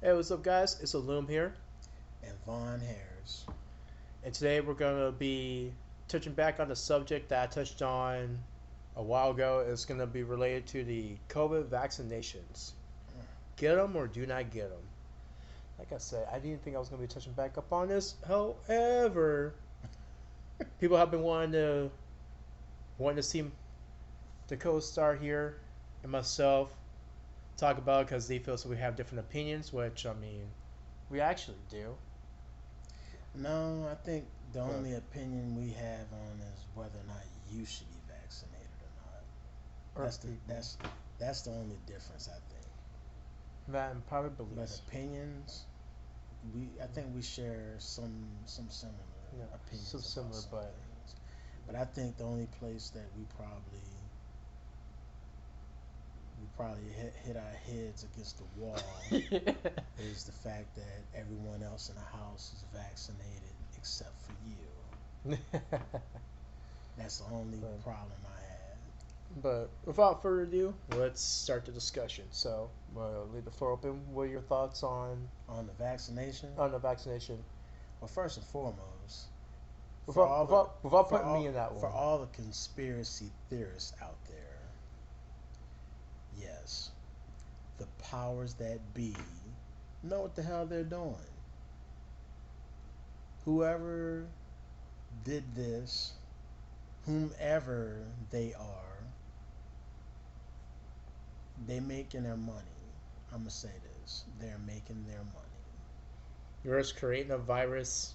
Hey, what's up, guys? It's a Loom here, and Von Harris. and today we're going to be touching back on the subject that I touched on a while ago. It's going to be related to the COVID vaccinations. Get them or do not get them. Like I said, I didn't think I was going to be touching back up on this. However, people have been wanting to see the co-star here and myself talk about it because they feel so we have different opinions, which I mean, we actually do. No, I think the But only opinion we have on is whether or not you should be vaccinated or not. or That's the people that's that's the only difference I think. that and private But beliefs. opinions, I think we share some similar Yeah, so opinions about similar, some but things. But I think the only place that we probably hit our heads against the wall is the fact that everyone else in the house is vaccinated except for you. That's the only but, problem I had. but without further ado, let's start the discussion. So, we'll leave the floor open. What are your thoughts On the vaccination, on the vaccination? well, first and foremost, for Without all the without for putting me all in that for one. all the conspiracy theorists out there, yes, the powers that be know what the hell they're doing. Whoever did this, whomever they are, they making their money. I'm gonna say this: they're making their money. You're just creating a virus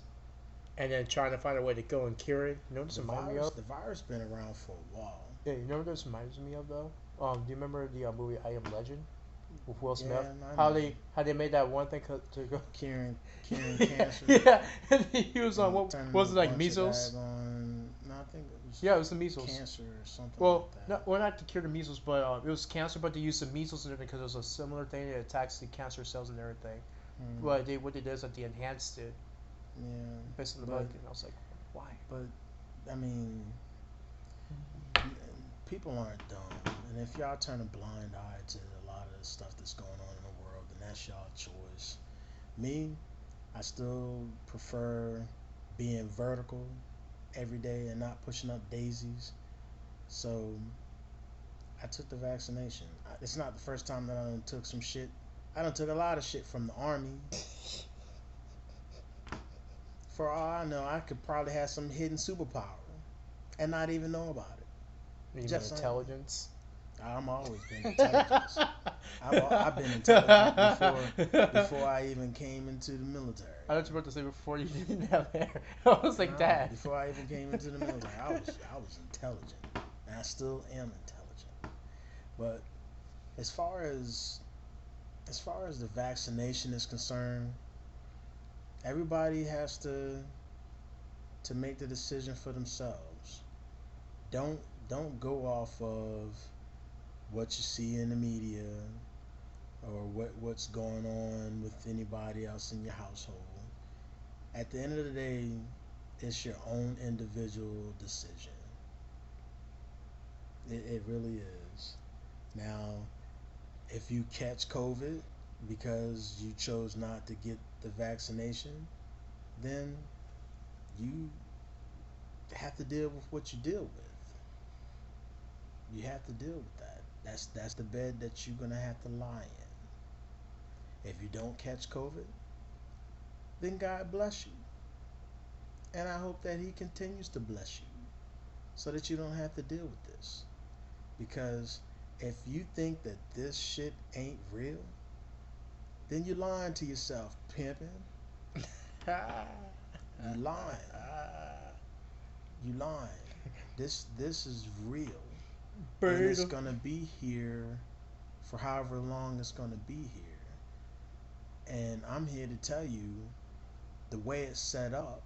and then trying to find a way to go and cure it. You know what this The reminds me virus, of? the virus been around for a while. Yeah, you know what this reminds me of though? Do you remember the movie I Am Legend with Will Smith? Yeah, I How know. they made that one thing to go. Curing cancer Yeah, and he was on and what turning a was it like bunch of measles? daggone. No, I think it was Yeah, it was the measles. cancer or something Well, like no, that. well, not to cure the measles, but it was cancer. But they used the measles and everything because it was a similar thing that attacks the cancer cells and everything. Hmm. But what they did is that they enhanced it Yeah, based on the book, but and I was like, why? but I mean, people aren't dumb, and if y'all turn a blind eye to a lot of the stuff that's going on in the world, then that's y'all choice. Me, I still prefer being vertical every day and not pushing up daisies. So I took the vaccination. It's not the first time that I done took some shit. I done took a lot of shit from the army. For all I know, I could probably have some hidden superpower and not even know about it. You mean Just saying. intelligence? I'm always been intelligence. I've been intelligent before I even came into the military. I thought you were about to say before you didn't have hair. I was like No, that. before I even came into the military, I was intelligent, and I still am intelligent. But as far as as far as the vaccination is concerned, everybody has to make the decision for themselves. Don't don't go off of what you see in the media or what's going on with anybody else in your household. At the end of the day, it's your own individual decision. It really is. Now, if you catch COVID because you chose not to get the vaccination, then you have to deal with what you deal with. You have to deal with that. That's the bed that you're gonna have to lie in. If you don't catch COVID, then God bless you. And I hope that He continues to bless you so that you don't have to deal with this. Because if you think that this shit ain't real, then you're lying to yourself, pimping. You lying. You lying. This is real. And it's Beta. gonna be here for however long it's gonna be here. And I'm here to tell you the way it's set up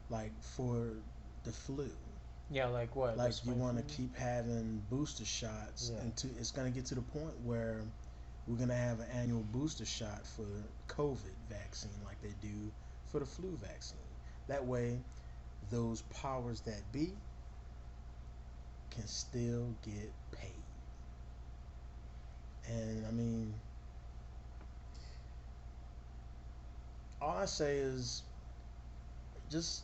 like for the flu. Yeah, like what? The Like you swine want flu? to keep having booster shots Yeah. until it's going to get to the point where we're going to have an annual booster shot for COVID vaccine like they do for the flu vaccine. That way, those powers that be can still get paid. And I mean, I say is just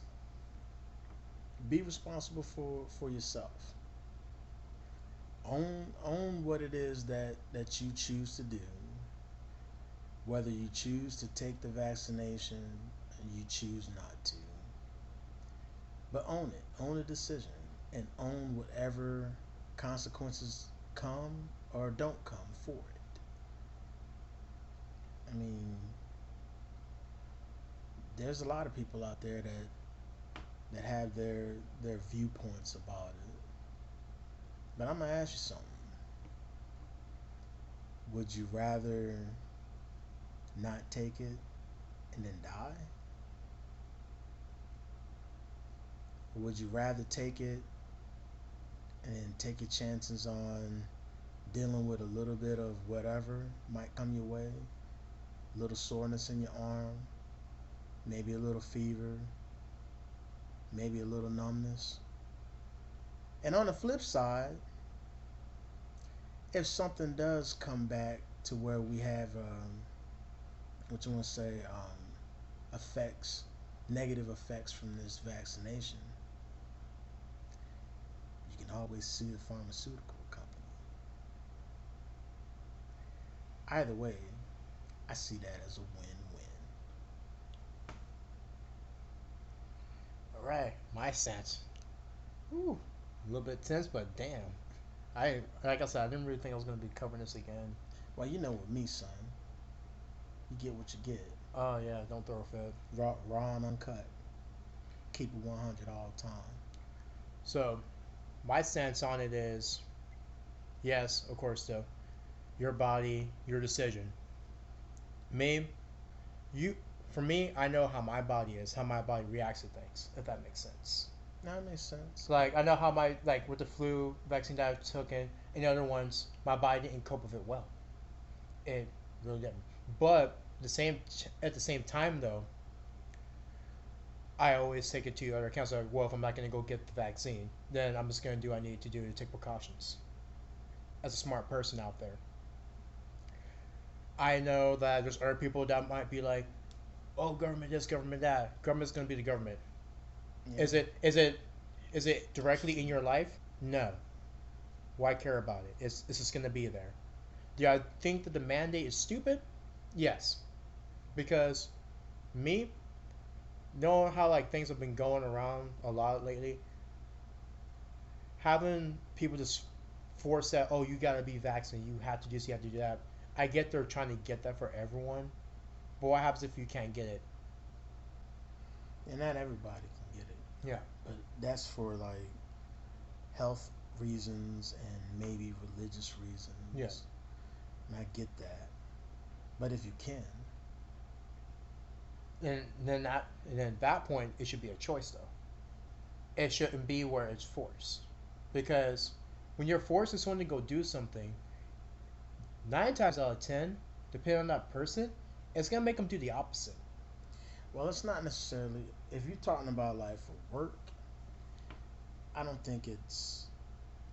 be responsible for yourself. Own what it is that you choose to do. Whether you choose to take the vaccination and you choose not to, but own it. Own the decision and own whatever consequences come or don't come for it. I mean, there's a lot of people out there that have their viewpoints about it. But I'm gonna ask you something. Would you rather not take it and then die? Or would you rather take it and then take your chances on dealing with a little bit of whatever might come your way? A little soreness in your arm, maybe a little fever, maybe a little numbness. And on the flip side, if something does come back to where we have, what you want to say, effects, negative effects from this vaccination, you can always sue the pharmaceutical company. Either way, I see that as a win-win. All right, my stance. Ooh, a little bit tense, but damn. I like I said, I didn't really think I was gonna be covering this again. Well, you know with me, son, you get what you get. Oh yeah, don't throw a fit. Raw and uncut. Keep it 100 all the time. So, my stance on it is, yes, of course, though, your body, your decision. Me, you, for me, I know how my body is, how my body reacts to things. If that makes sense. Now that makes sense. Like I know how my like with the flu vaccine that I took and the other ones, my body didn't cope with it well. It really didn't. But at the same time though, I always take it to other accounts. Like, well, if I'm not going to go get the vaccine, then I'm just going to do what I need to do to take precautions. As a smart person out there, I know that there's other people that might be like, "Oh, government this, government that." Government's going to be the government. Yeah. Is it? Is it? Is it directly in your life? No. Why care about it? It's just going to be there. Do I think that the mandate is stupid? Yes, because me knowing how like things have been going around a lot lately, having people just force that, oh, you gotta be vaccinated, you have to do this, you have to do that. I get they're trying to get that for everyone, but what happens if you can't get it? And not everybody can get it. Yeah. But that's for like health reasons and maybe religious reasons. Yes. And I get that. But if you can, And then at that point, it should be a choice though. It shouldn't be where it's forced, because when you're forcing someone to go do something, 9 times out of 10, depending on that person, it's gonna make them do the opposite. well, it's not necessarily, if you're talking about like for work, I don't think it's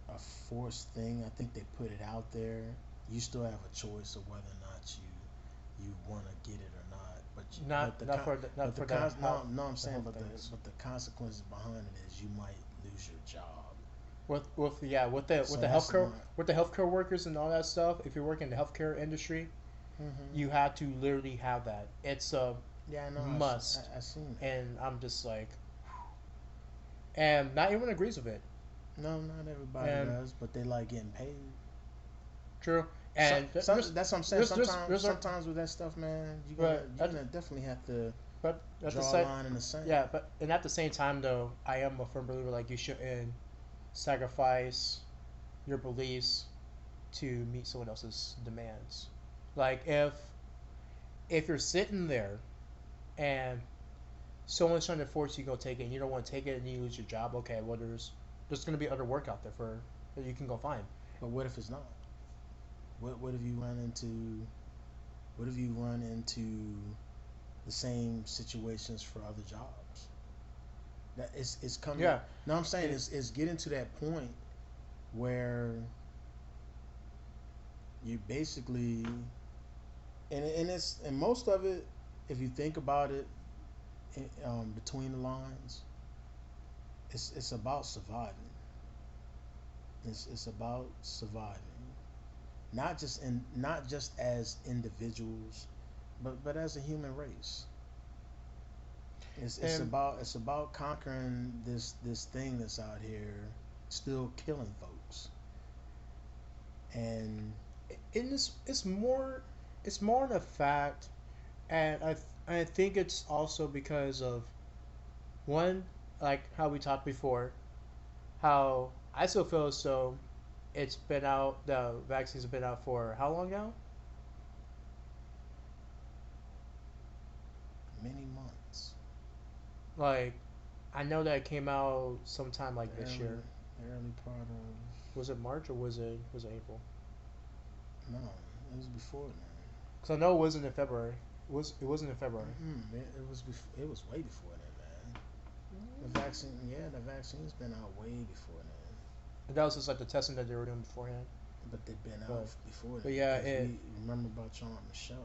a forced thing. I think they put it out there. You still have a choice of whether or not you want to get it or not. But Not the not for the, not but the for the health, no, I'm the saying health but things. the consequences behind it is you might lose your job. With yeah with So the that's healthcare not. with the healthcare workers and all that stuff. If you're working in the healthcare industry, Hmm. you have to literally have that. It's a Yeah, I know. must, I seen that. and I'm just like, and not everyone agrees with it. No, not everybody And does, but they like getting paid. true, and That's what I'm saying. there's a, Sometimes with that stuff, man, but you're gonna definitely have to but at the draw a same line in the sand. yeah, but and at the same time though, I am a firm believer like you shouldn't sacrifice your beliefs to meet someone else's demands. Like if you're sitting there and someone's trying to force you to go take it and you don't want to take it and you lose your job, okay, well there's going to be other work out there for that you can go find. But what if it's not? What if you run into what if you run into the same situations for other jobs? That it's coming. Yeah. No, I'm saying It, it's getting to that point where you basically and most of it if you think about it, between the lines, it's about surviving. It's about surviving, not just as individuals, but as a human race. And It's about conquering this thing that's out here, still killing folks. And it's more the fact, and I think it's also because of one, like how we talked before, how I still feel as though the vaccines have been out for how long now? many months, Like, I know that it came out sometime the like this year. early part of, Was it March or was it April? no, it was before then. Because I know it wasn't in February. It wasn't in February. It was way before then, man. The vaccine, yeah, the vaccine's been out way before then. And that was just like the testing that they were doing beforehand. But they've been out But before but then, yeah, because it we remember about your Aunt Michelle.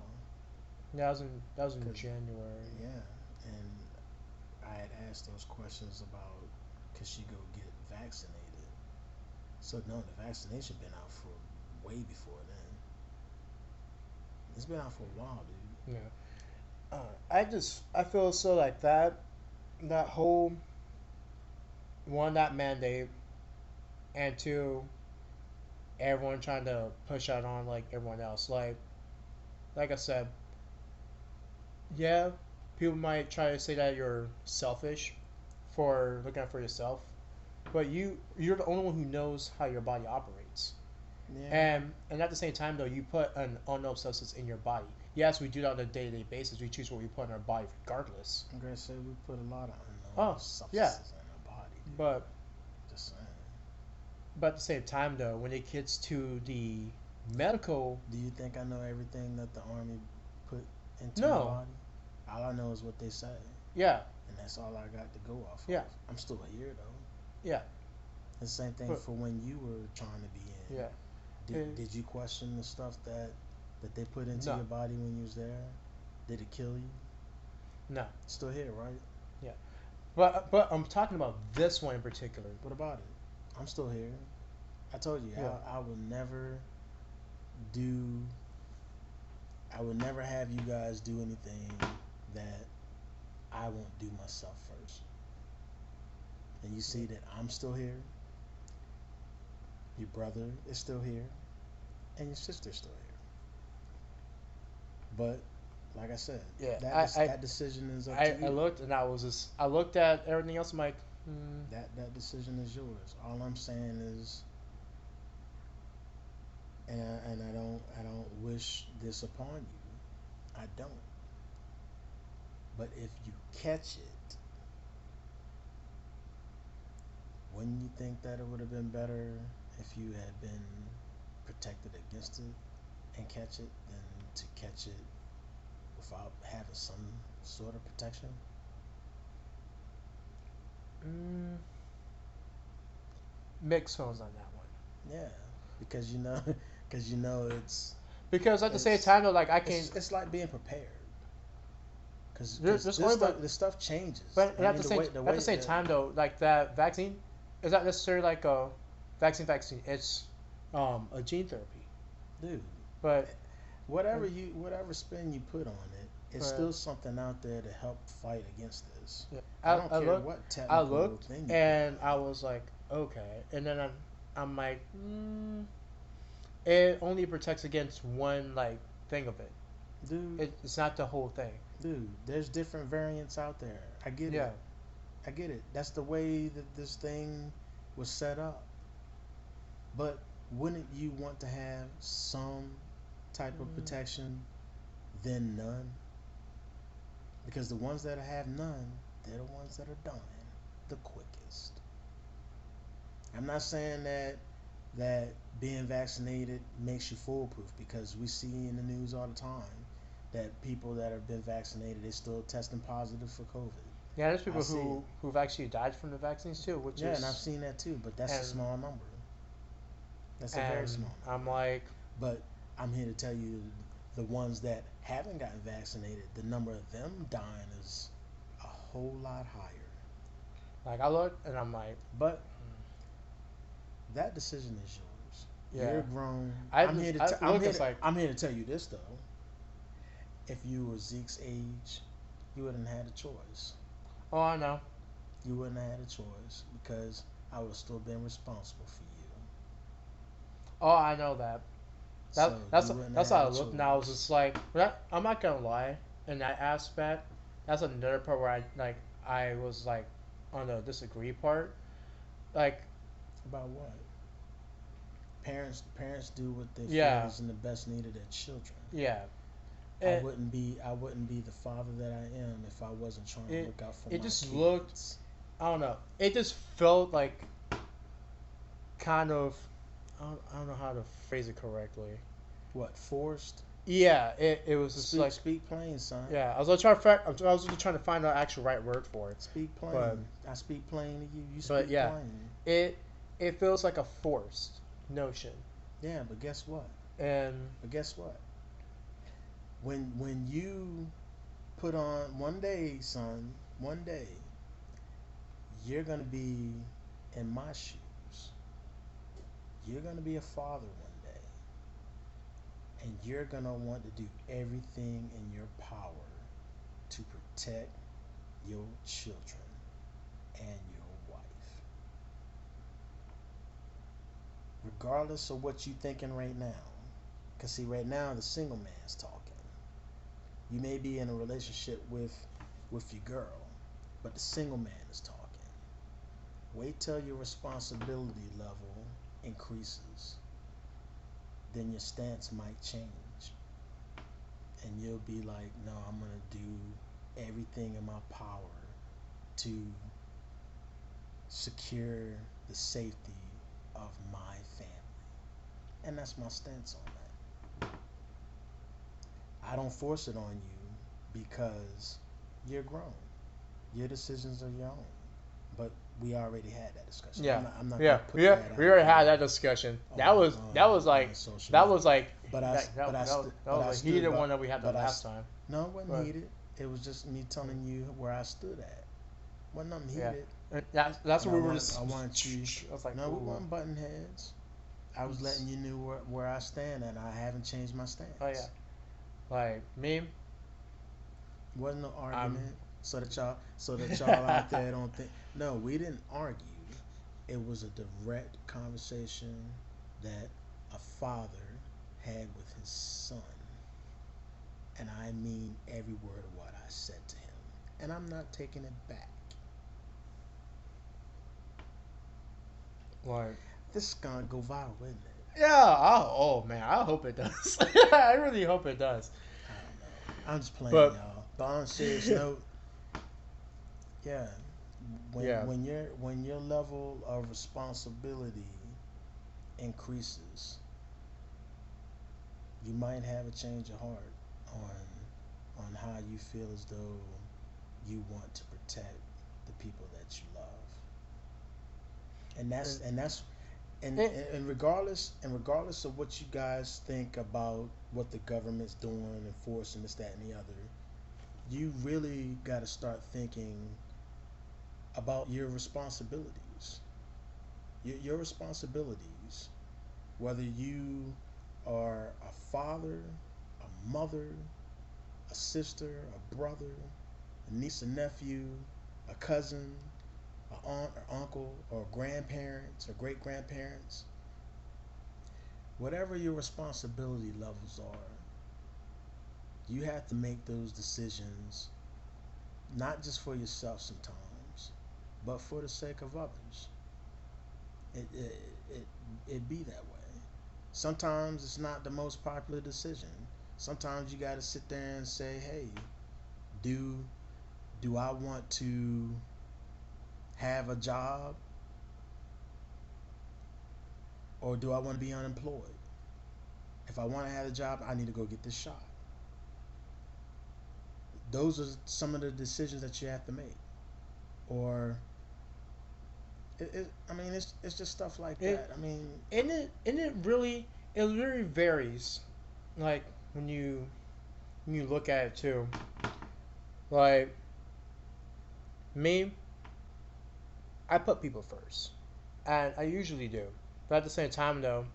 that was in Cause January. yeah, and I had asked those questions about could she go get vaccinated. So no, the vaccination been out for way before then. It's been out for a while, dude. Yeah. I feel so like that whole one that mandate and two everyone trying to push out on like everyone else. Like I said, yeah, people might try to say that you're selfish for looking out for yourself, but you're the only one who knows how your body operates. Yeah, And at the same time though, you put an unknown substance in your body. Yes, we do that on a day to day basis. We choose what we put in our body regardless. I'm gonna say we put a lot of unknown Oh yeah, substances in our body, dude. but Just saying. but at the same time though, when it gets to the medical, Do you think I know everything that the army put into my no, body? All I know is what they say, yeah, and that's all I got to go off of. yeah, I'm still here though. yeah, The same thing but for when you were trying to be in. yeah, Did you question the stuff that they put into no, your body when you was there? Did it kill you? no, Still here, right? yeah. But I'm talking about this one in particular. What about it? I'm still here. I told you Yeah, I will never do. I would never have you guys do anything that I won't do myself first. And you yeah, see that I'm still here, your brother is still here, and your sister's still here. But like I said, yeah. that decision is up to I you. looked and I looked at everything else. I'm like, That decision is yours. All I'm saying is, and I don't wish this upon you. I don't. But if you catch it, wouldn't you think that it would have been better if you had been protected against it and catch it than to catch it without having some sort of protection? mm, mixed feelings on that one. Yeah, because you know, because you know Because at the same it's time though, like I can it's like being prepared. Because there's only but this stuff changes. but I mean, at the same the time though, like that vaccine is not necessarily like a vaccine. It's a gene therapy. dude, But um, whatever spin you put on it, it's but still something out there to help fight against this. yeah, I don't care what I technical looked thing you put and on I was like, okay, and then I'm like, it only protects against one like thing of it. it, dude. It's not the whole thing. Dude, there's different variants out there. I get it. Yeah. I get it. That's the way that this thing was set up. But wouldn't you want to have some type of Mm, protection than none? Because the ones that have none, they're the ones that are dying the quickest. I'm not saying that being vaccinated makes you foolproof, because we see in the news all the time that people that have been vaccinated they still testing positive for COVID. yeah, there's I people see it. who've actually died from the vaccines too, which Yeah, and I've is seen that too, but that's a and small number. That's a very and small I'm number. like, But I'm here to tell you the ones that haven't gotten vaccinated, the number of them dying is a whole lot higher. Like I look and I'm like, But that decision is yours. You're yeah. grown. I just I look. It's like, I'm here to tell you this though. If you were Zeke's age, you wouldn't have had a choice. oh, I know. You wouldn't have had a choice because I would have still been responsible for you. Oh, I know that. So That's you wouldn't that's have had how I a look now. It's choice. just like, I'm not gonna lie. In that aspect, that's another part where I was like on the disagree part. Like, About what? Parents do what they feel yeah, is in the best need of their children. yeah. I It wouldn't be I wouldn't be the father that I am if I wasn't trying to it look out for it my just looked. kids. I don't know. It just felt like kind of. I don't know how to phrase it correctly. What, forced? Yeah, it was just Speak like, speak plain, son. yeah. I was like trying to I was just trying to find the actual right word for it, Speak but plain. I speak plain to you. You but speak yeah, plain. it it feels like a forced notion, Yeah, but guess what? and But guess what? When you put on one day, son, one day, you're gonna be in my shoes. You're gonna be a father one day, and you're gonna want to do everything in your power to protect your children and your wife, regardless of what you're thinking right now. Cause see, right now the single man's talking. You may be in a relationship with your girl, but the single man is talking. Wait till your responsibility level increases, then your stance might change, and you'll be like, "No, I'm gonna do everything in my power to secure the safety of my family," and that's my stance on that. I don't force it on you because you're grown. Your decisions are your own. But we already had that discussion. yeah, I'm not yeah, gonna put that we out already had here that discussion. on social That was media. like But I that that, but I that was st- that but I was a stood heated by one that we had the but I last time. no, it wasn't But heated. It was just me telling you where I stood at. Wasn't nothing yeah, heated. and that's And what we were just. I want you. I was like, No, we ooh, weren't button heads. I was letting you know where I stand, and I haven't changed my oh yeah, stance. like me, Wasn't no I'm argument. So that y'all out there don't think. No, we didn't argue. It was a direct conversation that a father had with his son, and I mean every word of what I said to him, and I'm not taking it back. like. This is gonna go viral, isn't it? Yeah, oh man, I hope it does. I really hope it does. I don't know. I'm just playing, But y'all. But on a serious note, yeah, yeah, when your level of responsibility increases, you might have a change of heart on how you feel as though you want to protect the people that you love. And that's it, regardless of what you guys think about what the government's doing, enforcing this, that, and the other, you really got to start thinking about your responsibilities. Your responsibilities, whether you are a father, a mother, a sister, a brother, a niece, a nephew, a cousin, an aunt or uncle, or grandparents or great grandparents, whatever your responsibility levels are, you have to make those decisions not just for yourself sometimes, but for the sake of others. It it it, it be that way. Sometimes it's not the most popular decision. Sometimes you got to sit there and say, "Hey, do do I want to have a job or do I want to be unemployed? If I want to have a job, I need to go get this shot." Those are some of the decisions that you have to make. Or I mean, it's just stuff like it that. I mean, and it really varies. Like when you look at it too, like me, I put people first, and I usually do. But at the same time, though,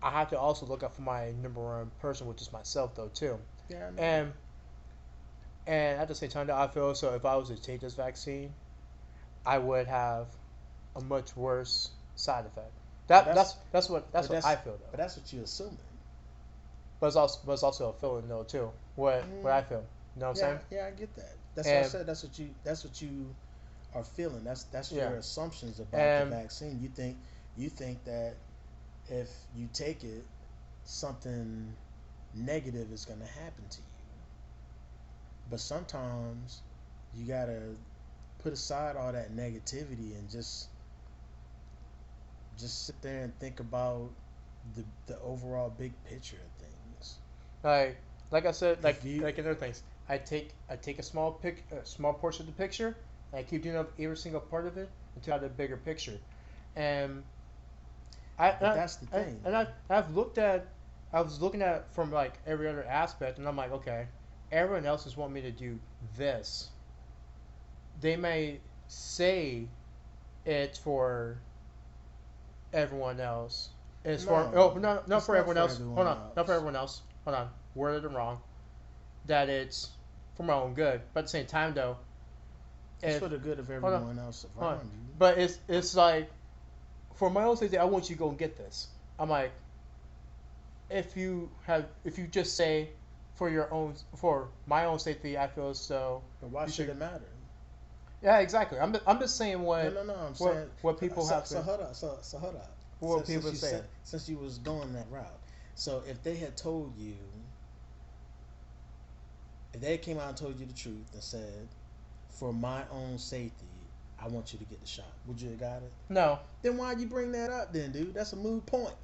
I have to also look out for my number one person, which is myself, though too. Yeah, I know that. And and at the same time, though, I feel so if I was to take this vaccine, I would have a much worse side effect. But That that's but what I feel though. that's what you're assuming. But it's also a feeling though too. What Mm, I feel. You know what I'm yeah, saying? yeah, I get that. That's what I And said. That's what you are feeling. That's yeah. your assumptions about the And vaccine. You think that if you take it, something negative is going to happen to you. But sometimes you gotta put aside all that negativity and just sit there and think about the overall big picture of things. like like I said, If you like in other things, I take a small portion of the picture, and I keep doing up every single part of it until I have the bigger picture. And But that's the thing, I've looked at I was looking at it from like every other aspect, and I'm like, okay, everyone else is wanting me to do this. They may say it's for everyone else. It's for no, not it's for not everyone for else. Hold everyone on, not for else. everyone else. Hold on, worded it wrong. That it's for my own good, but at the same time though, It's if for the good of hold on, everyone else hold on, around you. but it's like for my own safety, I want you to go and get this. I'm like, if you just say for my own safety, I feel so But why you should should. it matter? Yeah, exactly. I'm just saying No, no, no. I'm saying what people have so to hold up. So hold up. what people are saying. Since you was going that route, so if they had told you, if they came out and told you the truth and said, for my own safety, I want you to get the shot, would you have got it? No, Then why'd you bring that up, then, dude? That's a moot point.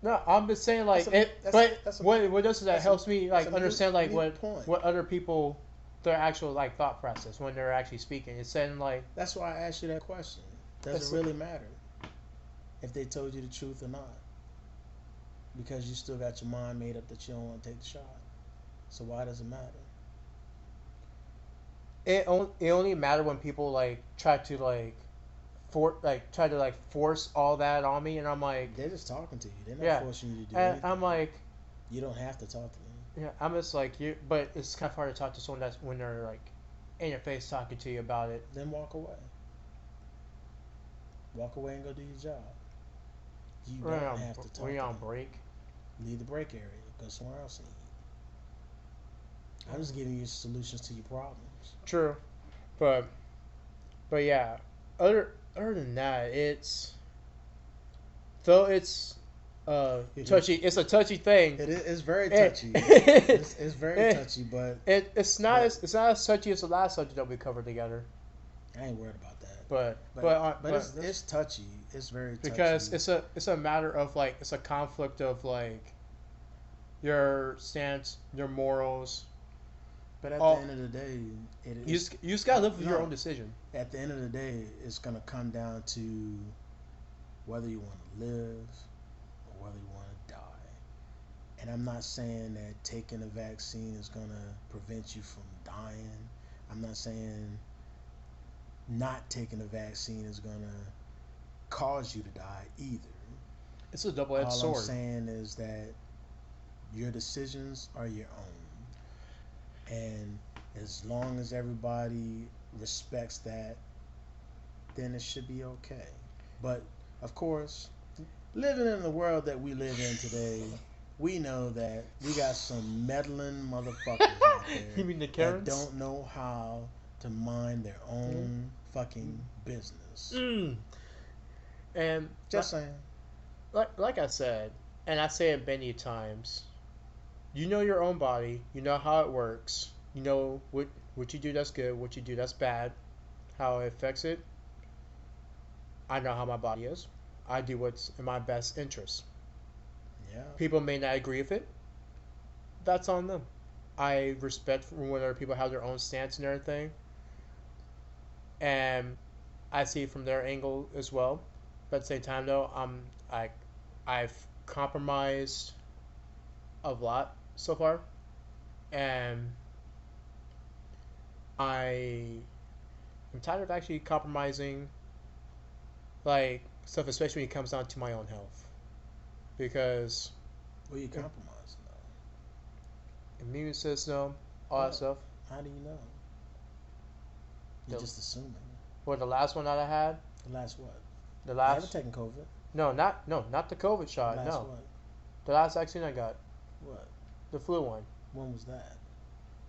no, I'm just saying That's like a it. that's But that's a what does is that that's a helps me that's like a understand like moot point. what other people their actual like thought process when they're actually speaking. It's saying like That's why I asked you that question. Does it's it really matter if they told you the truth or not? Because you still got your mind made up that you don't want to take the shot. So why does it matter? it only matter when people like try to try to like force all that on me, and I'm like, They're just talking to you. They're not yeah, forcing you to do and I'm anything. like, You don't have to talk to them. yeah, I'm just like you, but it's kind of hard to talk to someone that's when they're like in your face talking to you about it. Then walk away. Walk away and go do your job. You don't have to talk We're to on them. break. Leave the break area. Go somewhere else and eat. I'm just giving you solutions to your problems. True, but yeah, other than that, it's touchy. It's a touchy thing. It's very It, touchy. it, It's very it, touchy, but it's it's not as touchy as the last subject that we covered together. I ain't worried about that. But it's touchy. It's very because touchy. it's a matter of like it's a conflict of like your stance, your morals. But at the All end of the day, you just gotta live with your no. own decision. At the end of the day, it's gonna come down to whether you want to live or whether you want to die. And I'm not saying that taking a vaccine is gonna prevent you from dying. I'm not saying not taking a vaccine is gonna cause you to die either. It's a double edged All I'm sword. saying is that your decisions are your own. And as long as everybody respects that, then it should be okay. But of course, living in the world that we live in today, we know that we got some meddling motherfuckers out You there mean the that Karens? don't know how to mind their Mm. own fucking business. Mm. And Just saying. like I said, and I say it many times, you know your own body. You know how it works. You know what you do that's good, what you do that's bad, how it affects it. I know how my body is. I do what's in my best interest. Yeah. People may not agree with it. That's on them. I respect when other people have their own stance and everything, and I see it from their angle as well. But at the same time, though, I I've compromised a lot so far, and I am tired of actually compromising like stuff, especially when it comes down to my own health, because What are you compromising though? immune system, all that What? stuff. How do you know? You're The just assuming. For the last one that I had, The last what? the You haven't last taken COVID. not the COVID The shot, last no, what? the last vaccine I got, What? the flu one. When was that?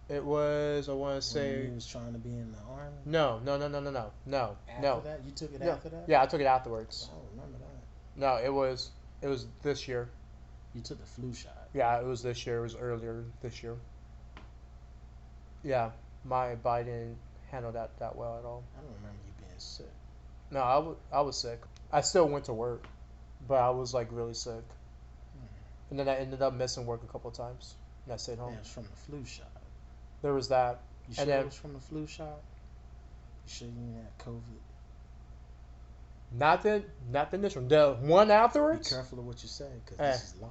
It was, I want to When say, you was trying to be in the army? no. After that? You took it No, after that? yeah, I took it 'Cause afterwards. I don't remember that. No, it was this year. You took the flu shot. Yeah, it was this year. It was earlier this year. Yeah, my body didn't handle that well at all. I don't remember you being sick. No, I was sick. I still went to work, but I was like really sick, and then I ended up missing work a couple of times, and I stayed Yeah, home. it was from the flu shot. There was that, You and sure it then was from the flu shot? You sure you didn't have COVID? not the initial, the one Be afterwards. careful of what you say, because Eh, this is live.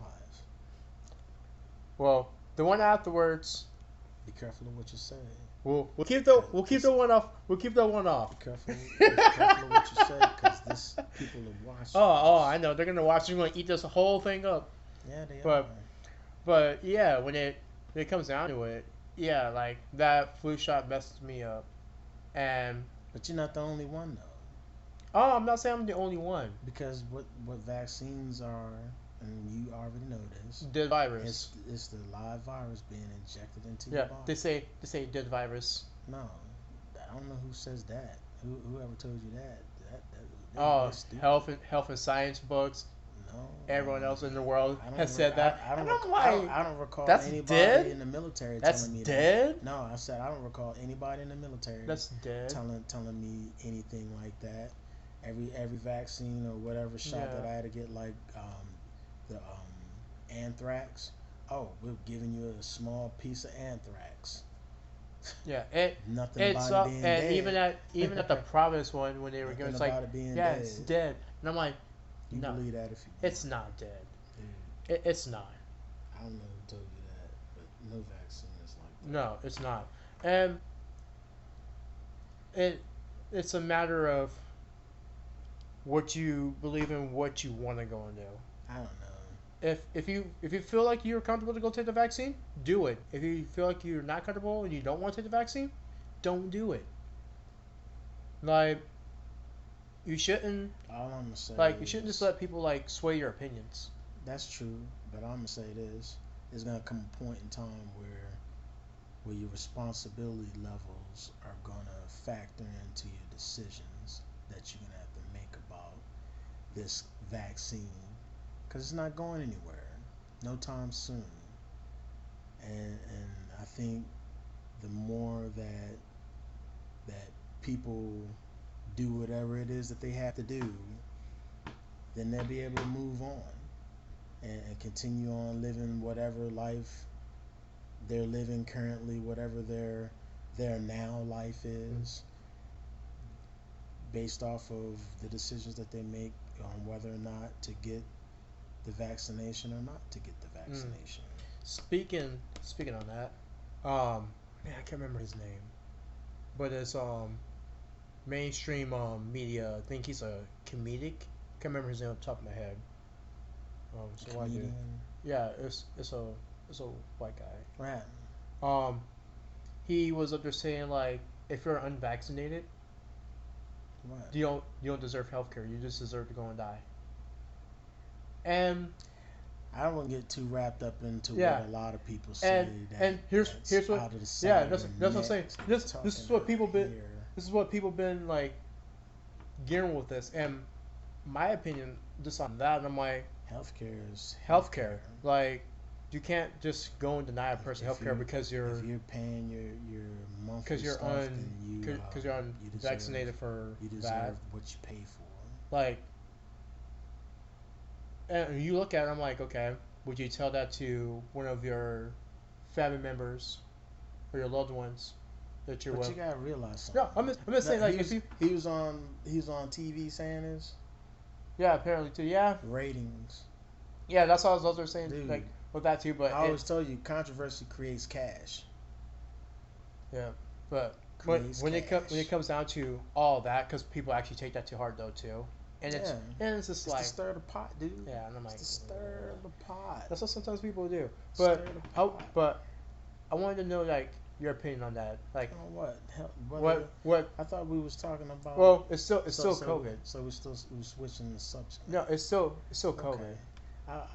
well, the one afterwards. Be careful of what you say. We'll keep the one off. Be careful. Be careful of what you say, because this people are watching. Oh, I know. They're gonna watch. They're gonna eat this whole thing up. Yeah, they But are. but yeah, when it comes down to it, yeah, like that flu shot messed me up. And But you're not the only one though, oh, I'm not saying I'm the only one. because what vaccines are, and you already know this. The virus. It's the live virus being injected into your Yeah, body. they say dead virus. No, I don't know who says that. Whoever told you that? They're Oh, stupid. health and science books. No. Everyone else in the world I don't has re- said that. I don't, And I'm rec- I don't. like, I don't recall that's anybody dead? in the military That's telling me dead. that. No, I said I don't recall anybody in the military That's dead. telling me anything like that. Every vaccine or whatever shot Yeah. that I had to get, like the anthrax. Oh, we're giving you a small piece of anthrax. Yeah, Nothing it's about it being and dead. even at the province one when they were Nothing giving, it's like, about it being yeah, dead. it's dead, and I'm like, You no, believe that if you want. it's not dead. Dude, It's not. I don't know who told you that, but no vaccine is like that. No, it's not. And it it's a matter of what you believe in, what you want to go and do. I don't know. If you feel like you're comfortable to go take the vaccine, do it. If you feel like you're not comfortable and you don't want to take the vaccine, don't do it. Like you shouldn't All I'm gonna say like you is, shouldn't just let people like sway your opinions. that's true, but I'm gonna say this: there's gonna come a point in time where your responsibility levels are gonna factor into your decisions that you're gonna have to make about this vaccine, because it's not going anywhere, no time soon. And I think the more that people do whatever it is that they have to do, then they'll be able to move on and continue on living whatever life they're living currently, whatever their now life is, based off of the decisions that they make on whether or not to get the vaccination or not to get the vaccination. Speaking on that, man, I can't remember his name, but it's mainstream media. I think he's a comedic. Can't remember his name off the top of my head. So why do? Comedian. Yeah, it's a white guy. What happened? Um, he was up there saying like, if you're unvaccinated, What? you don't deserve healthcare. You just deserve to go and die. And I don't want to get too wrapped up into yeah, what a lot of people say and here's that's what out of the side yeah, of that's their what I'm saying. necks This is talking what people out been here. this is what people been like gearing with this. And my opinion just on that, I'm like, Healthcare is healthcare, like you can't just go and deny a person If healthcare because you're if you're paying your monthly because you're stuff, then because you're you deserve, unvaccinated for you deserve that. what you pay for. Like, and you look at it, I'm like, okay, would you tell that to one of your family members or your loved ones that you're But with? you gotta realize something. Yeah, I'm just saying, like, if you he was on TV saying this yeah, apparently too, yeah, ratings. yeah, that's what I was also saying, Dude, like Well, that too, but I always told you, controversy creates cash. yeah, but Creates when it cash. comes down to all that, because people actually take that to heart though too, Yeah, and it's just it's to like stir the pot, dude. yeah, and I'm It's like to stir the pot. that's what sometimes people do. Stir But the I pot. but I wanted to know like your opinion on that, like On what? Hell, whether what I thought we was talking about. well it's So still so COVID. so we switching the subject No, now. it's still Okay. COVID.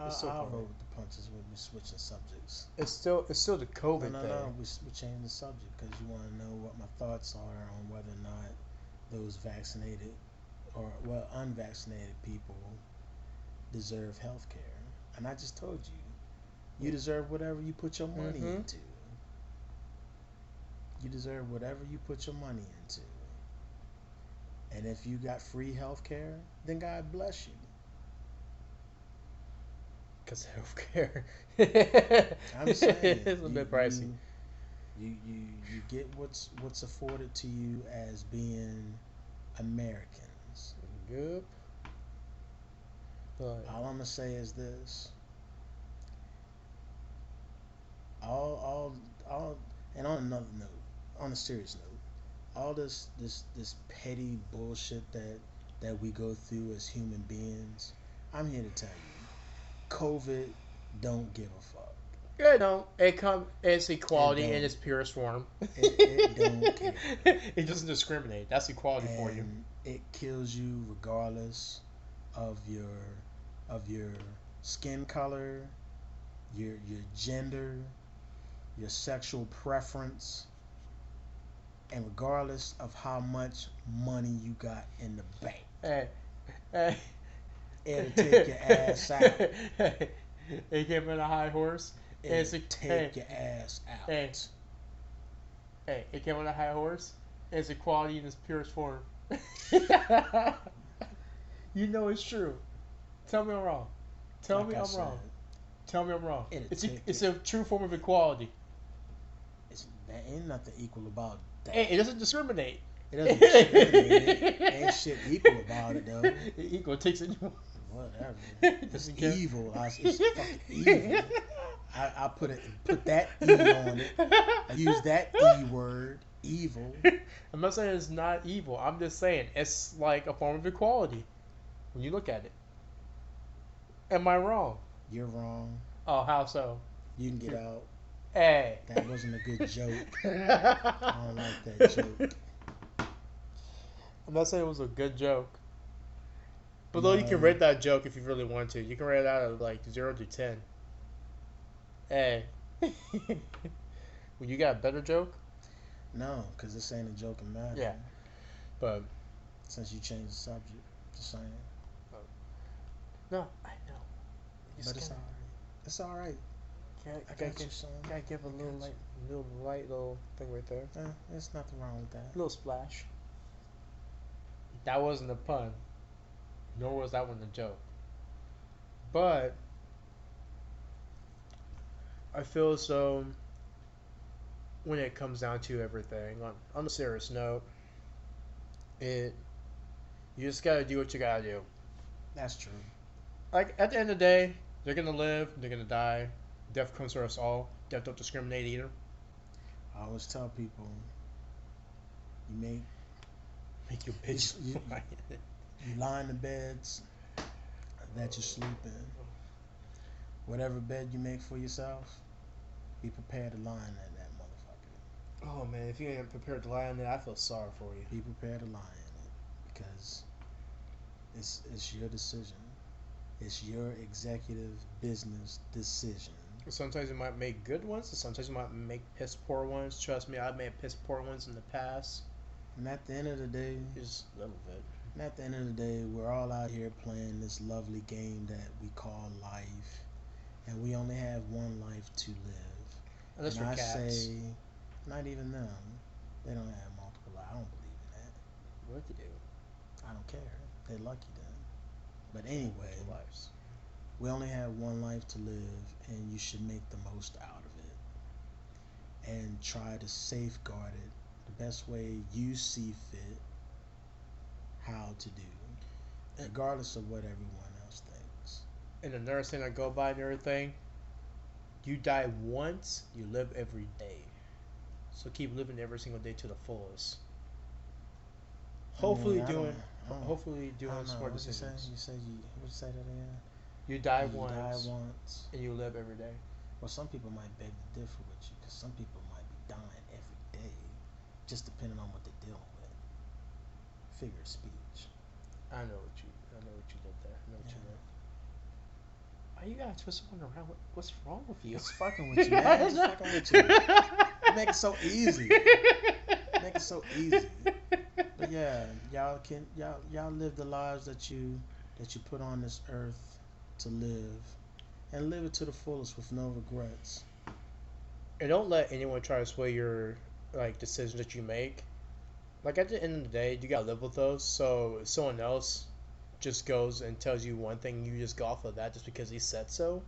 It's still I'll COVID. roll with the punches when we switching subjects. It's still the No, COVID no, thing. no. We changing the subject because you want to know what my thoughts are on whether or not those vaccinated or well unvaccinated people deserve health care. And I just told you, you deserve whatever you put your money Mm-hmm. into. You deserve whatever you put your money into. And if you got free health care, then God bless you. Cause healthcare, I'm saying it's a bit pricey. you get what's afforded to you as being Americans. Good, but All I'm gonna say is this: all, and on another note, on a serious note, all this petty bullshit that we go through as human beings, I'm here to tell you, COVID don't give a fuck. yeah, no, it's It equality in don't. its purest form. It don't care. It doesn't discriminate. That's equality for you. And it kills you regardless of your skin color, your gender, your sexual preference, and regardless of how much money you got in the bank. Hey, hey, It'll take your ass out. hey, it came on a high horse. It'll Hey, take your ass hey, out. hey, it came on a high horse. It's equality in its purest form. You know it's true. Tell me I'm wrong. Tell Like me I I'm said, wrong. Tell me I'm wrong. it'll take It's it. a true form of equality. There ain't nothing equal about Hey, that. it doesn't discriminate. It doesn't discriminate. Ain't shit equal about it though. Equal takes it. Whatever. It's Doesn't care. evil. It's fucking evil. I put that E on it. I use that E word. Evil. I'm not saying it's not evil. I'm just saying it's like a form of equality when you look at it. Am I wrong? You're wrong. Oh, how so? You can get out. Hey. That wasn't a good joke. I don't like that joke. I'm not saying it was a good joke. But though you can No, rate that joke if you really want to. You can rate it out of like 0 to 10. Hey. Well, you got a better joke? no, because this ain't a joking matter. Yeah. But Since you changed the subject, just saying. no, I know. But it's alright. It's alright. I got you, son. Gotta give a I little got light, little light, little thing right there. There's nothing wrong with that. Little splash. That wasn't a pun, nor was that one a joke. But I feel as though when it comes down to everything, on a serious note, it you just gotta do what you gotta do. That's true. Like at the end of the day, they're gonna live, they're gonna die. Death comes for us all. Death don't discriminate either. I always tell people, you make Make your you, bitch. you, you lie in the beds that you sleep in. Whatever bed you make for yourself, be prepared to lie in that motherfucker. Oh man, if you ain't prepared to lie on that, I feel sorry for you. Be prepared to lie in it because it's your decision. It's your executive business decision. Sometimes you might make good ones, and sometimes you might make piss poor ones. Trust me, I've made piss poor ones in the past. And at the end of the day, Just a little bit. and at the end of the day, we're all out here playing this lovely game that we call life, and we only have one life to live. Unless And you're I cats. say, not even them. They don't have multiple lives. I don't believe in that. What you do? I don't care. They're lucky then. But anyway, Multiple lives. we only have one life to live, and you should make the most out of it and try to safeguard it the best way you see fit how to do, regardless of what everyone else thinks. And the nurse thing I go by and everything, You die once, you live every day. So keep living every single day to the fullest. I mean, Hopefully doing hopefully I doing don't know. smart What you say? decisions. What you say that again? You die You die once once. and you live every day. Well, some people might beg to differ with you because some people might be dying every day, just depending on what they're dealing with. Figure of speech. I know what you did there. I know what Yeah. you did. Why you gotta twist someone around? What's wrong with you? Just fucking with you, man. Just fucking with you. You make it so easy. Make it so easy. But yeah, y'all live the lives that you put on this earth to live, and live it to the fullest with no regrets. And don't let anyone try to sway your like decisions that you make. Like at the end of the day, you gotta live with those. So if someone else just goes and tells you one thing, you just go off of that just because he said so.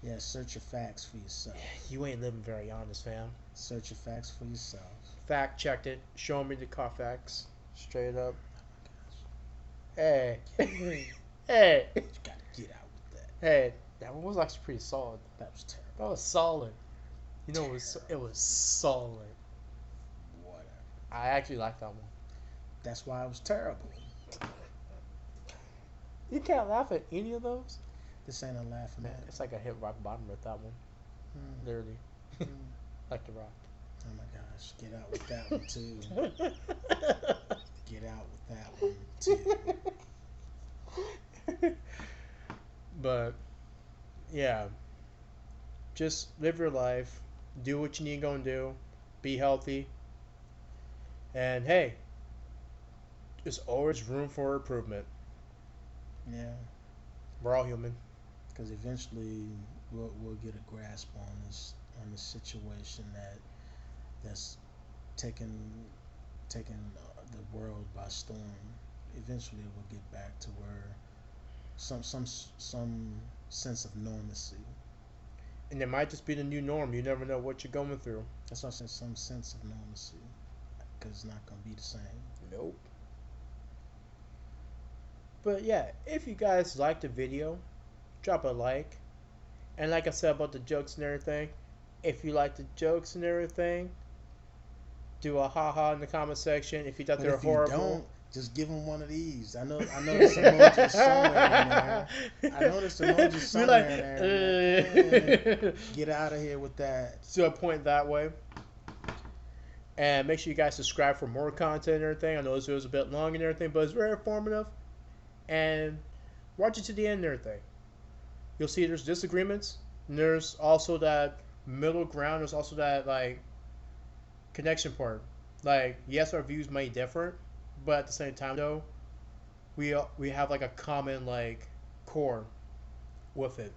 Yeah, search your facts for yourself. You ain't living very honest, fam. Search your facts for yourself. Fact checked it. Show me the Carfax. Straight up. Oh my Hey. gosh. You Hey. gotta get out with that. Hey. That one was actually pretty solid. That was terrible. That was solid. You know, it Terrible. was solid. Whatever. I actually like that one. That's why it was terrible. You can't laugh at any of those. This ain't a laughing Man, matter. it's like I hit rock bottom with that one. Hmm. Literally. Hmm. Like the rock. Oh my gosh, get out with that one too. Get out with that one too. But yeah, just live your life, do what you need to go and do, be healthy, and hey, there's always room for improvement. Yeah, We're all human. because eventually we'll get a grasp on this situation that's taking the world by storm. Eventually, we'll get back to where some sense of normalcy. And it might just be the new norm. You never know what you're going through. That's why I said some sense of normalcy, because it's not gonna be the same. Nope. But yeah, if you guys liked the video, drop a like. And like I said about the jokes and everything, if you like the jokes and everything, do a haha in the comment section. If you thought But they were if you horrible, don't, just give them one of these. I know there's emojis somewhere in there. I know there's emojis somewhere in there. Get out of here with that. To a point that way. And make sure you guys subscribe for more content and everything. I know this video was a bit long and everything, but it's very informative. And watch it to the end and everything. You'll see there's disagreements. And there's also that middle ground. There's also that like connection part. Like yes, our views may differ, but at the same time though, we have like a common like core with it.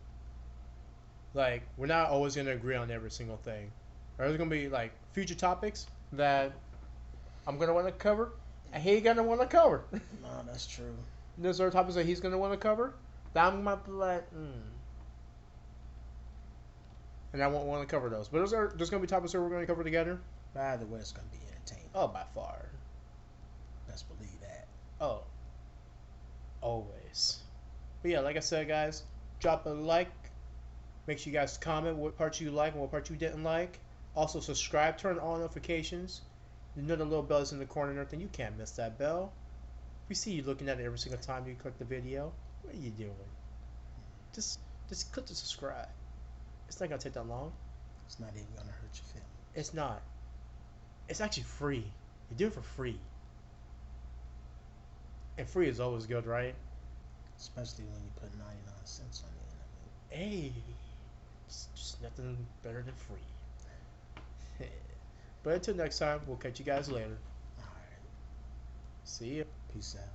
Like we're not always gonna agree on every single thing. There's gonna be like future topics that I'm gonna want to cover, and he's gonna want to cover. No, that's true. There's other topics that he's gonna want to cover that I'm gonna be like, and I won't want to cover those. But there's gonna be topics that we're gonna cover together. By the way, it's gonna be entertaining. Oh, by far. Best believe that. Oh, always. But yeah, like I said, guys, drop a like. Make sure you guys comment what parts you like and what parts you didn't like. Also, subscribe, turn on notifications. You know the little bell is in the corner and everything. You can't miss that bell. We see you looking at it every single time you click the video. What are you doing? Just click to subscribe. It's not gonna take that long. It's not even gonna hurt your feelings. It's not. It's actually free. You do it for free. And free is always good, right? Especially when you put 99 cents on the end of it. Hey, it's just nothing better than free. But until next time, we'll catch you guys later. Alright. See ya. Peace out.